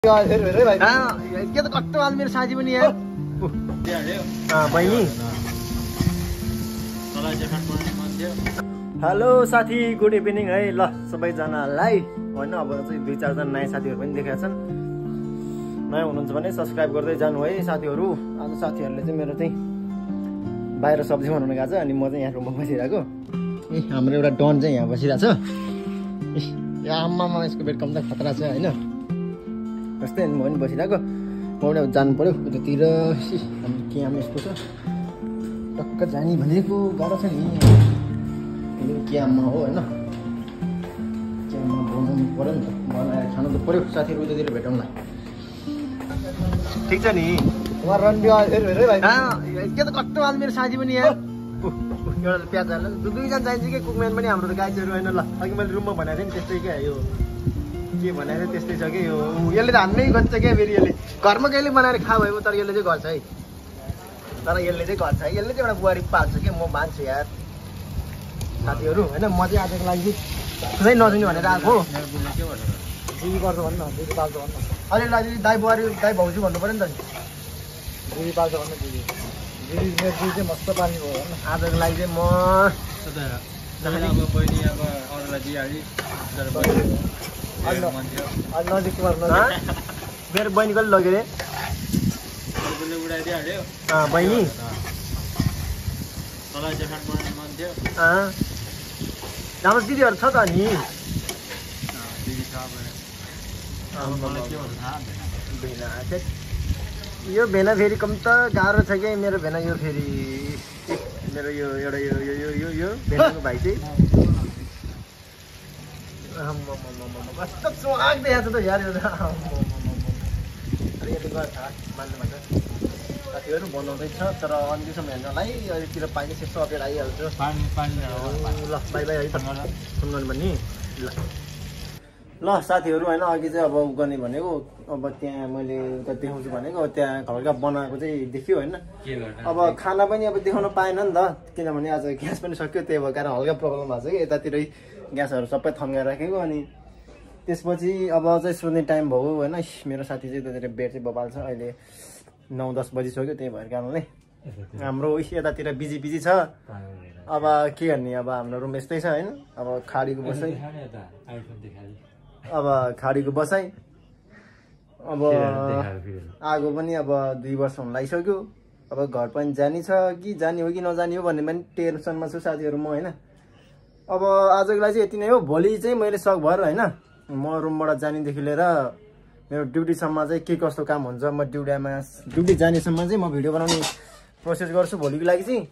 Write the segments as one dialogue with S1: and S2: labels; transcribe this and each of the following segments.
S1: के त कस्तो हाल मेरो साथी पनि यहाँ बहिनी। हेलो साथी, गुड इभिनिङ है। ल सबैजनालाई होइन, अब चाहिँ 2-4 जना नयाँ साथीहरू पनि देखाएका छन्। नयाँ हुनुहुन्छ भने सब्सक्राइब गर्दै जानु है साथीहरू। आज साथीहरूले चाहिँ मेरो चाहिँ बाहिर सब्जी बनाउनु गएको छ अनि म चाहिँ यहाँ रुममा बसिरहेको। ए हाम्रो एउटा डन चाहिँ यहाँ बसिरहेको छ। आमामा यसको बेड कम त खतरा छ होइन। जस्तै म पनि बसिरहेको। म पनि जानु पऱ्यो उतातिर। के आमा यस्तो छ, टक्क जाने भनेको गाह्रो छ नि। के आमा हो होइन, के आमा बनाउनु पऱ्यो नि त, बनाएर खानु त पऱ्यो। साथीहरू उतातिर भेटौँला, ठिक छ नि। के त कस्तो हाल मेरो साथी पनि यहाँ। एउटा प्याज हाल्नु 2-2जना चाहिन्छ कि कुकम्यान पनि हाम्रो त गाईहरू होइन। ल अघि मैले रुममा भनेको थिएँ नि त्यस्तै क्या, यो के भनेको थिएँ त्यस्तै छ कि यो। यसले त हान्नै गर्छ क्या फेरि। यसले घरमा कहिले बनाएर खा भयो, तर यसले चाहिँ गर्छ है। तर यसले चाहिँ गर्छ है, यसले चाहिँ एउटा बुहारी पाल्छ कि। म मान्छु यार साथीहरू होइन। म चाहिँ आजको लागि खुदै नदिनु भनेर आएको। दिदी गर्छ भन्नु, दिदी पाल्छ भन्नु। अहिले लागि दाइ बुहारी दाइ भाउजू भन्नु पऱ्यो नि त। दिदी पाल्छ भन्नु, दिदी दिदी मेरो दिदी चाहिँ मस्त पाल्ने भयो होइन। आजको लागि चाहिँ म नजिकको मेरो बहिनी कहिले लग्यो अरे बहिनी। हाम्रो दिदीहरू छ त नि। यो भेना फेरि कम त गाह्रो छ क्या मेरो भेना। यो फेरि मेरो यो एउटा यो भेनाको भाइ चाहिँ कस्तो स्वाग देखाएको छ त यार। यो मान्नु भन्छ साथीहरू बनाउँदैछ, तर अन्तिसम्म हेर्नलाई अहिलेतिर पानी चाहिँ सपेर आइहाल्छ। ल बाई बाई है त, फोन गर्नु भन्ने। ल साथीहरू होइन, अघि चाहिँ अब उ गर्ने भनेको। अब त्यहाँ मैले उता देखाउँछु भनेको, त्यहाँ हल्का बनाएको चाहिँ देख्यो होइन। अब खाना पनि अब देखाउन पाएन नि त, किनभने आज ग्यास पनि सक्यो। त्यही भएर हल्का प्रब्लम भएको छ कि यतातिरै ग्यासहरू सबै थन्काएर राखेको। अनि त्यसपछि अब चाहिँ सुत्ने टाइम भयो होइन। मेरो साथी चाहिँ त्यतातिर बेड चाहिँ बबाल्छ। अहिले 9-10 बजिसक्यो, त्यही भएर कारणले हाम्रो यतातिर बिजी छ। अब के गर्ने, अब हाम्रो रुम यस्तै छ होइन। अब खाडीको बसाइ, अब खाडीको बसाइ। अब आगो पनि अब 2 वर्ष हुन लागिसक्यो। अब घर पनि जाने छ कि जाने हो कि नजाने हो भन्ने पनि टेन्सनमा छु साथीहरू म होइन। अब आजको लागि चाहिँ यति नै हो। भोलि चाहिँ मैले सक भएर होइन, म रुमबाट जानेदेखि लिएर मेरो ड्युटीसम्म चाहिँ के कस्तो काम हुन्छ, म ड्युटी जानेसम्म चाहिँ म भिडियो बनाउने प्रोसेस गर्छु भोलिको लागि चाहिँ।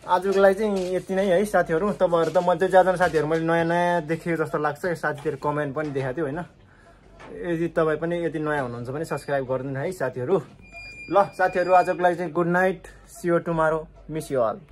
S1: आजको लागि चाहिँ यति नै है साथीहरू। तपाईँहरू त मजा ज्यादा साथीहरू मैले नयाँ देखेँ जस्तो लाग्छ। साथीहरू कमेन्ट पनि देखाएको थियो होइन। यदि तपाईँ पनि यदि नयाँ हुनुहुन्छ भने सब्सक्राइब गरिदिनु है साथीहरू। ल साथीहरू आजको लागि चाहिँ good night, see you tomorrow, miss you all.